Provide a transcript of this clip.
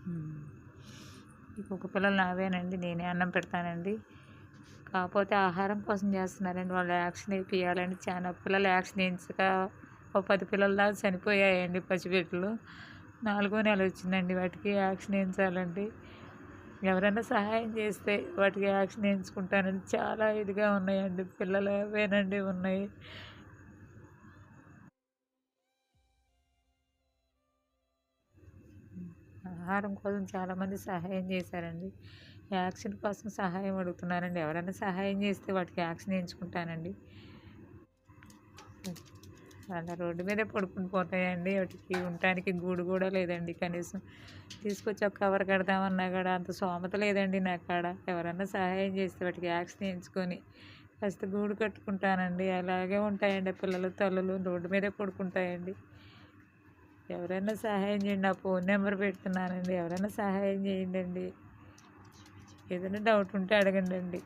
హ్మ్. ఈ కుక్క పిల్లలు నావేనండి. నేనే అన్నం పెడతానండి. కాకపోతే ఆహారం కోసం చేస్తున్నారండి. వాళ్ళు వ్యాక్సిన్ ఏపియాలని చాలా పిల్లలు వ్యాక్సిన్ ఏయించక ఓ 10 పిల్లల దాకా చనిపోయాయండి పసిబిడ్డలు. 4 నెల వచ్చిందండి వాటికి వ్యాక్సిన్ ఏయించాలండి. ఎవరైనా సహాయం చేస్తే వాటికి వ్యాక్సిన్ ఏయించుకుంటానండి. చాలా ఇదిగా ఉన్నాయండి పిల్లలు అవేనండి ఉన్నాయి. ఆహారం కోసం చాలామంది సహాయం చేశారండి. వ్యాక్సిన్ కోసం సహాయం అడుగుతున్నారండి. ఎవరైనా సహాయం చేస్తే వాటికి వ్యాక్సిన్ ఏయించుకుంటానండి. అలా రోడ్డు మీదే పడుకుని పోతాయండి. వాటికి ఉండటానికి గూడు కూడా లేదండి కనీసం. తీసుకొచ్చి ఒక కవర్ కడదామన్నా కూడా అంత స్తోమత లేదండి నా కాడ. ఎవరన్నా సహాయం చేస్తే వాటికి వ్యాక్సిన్ ఏయించుకొని కాస్త గూడు కట్టుకుంటానండి. అలాగే ఉంటాయండి పిల్లలు, తల్లులు రోడ్డు మీదే పడుకుంటాయండి. ఎవరైనా సహాయం చేయండి. నా ఫోన్ నెంబర్ పెడుతున్నానండి. ఎవరైనా సహాయం చేయండి. ఏదైనా డౌట్ ఉంటే అడగండి.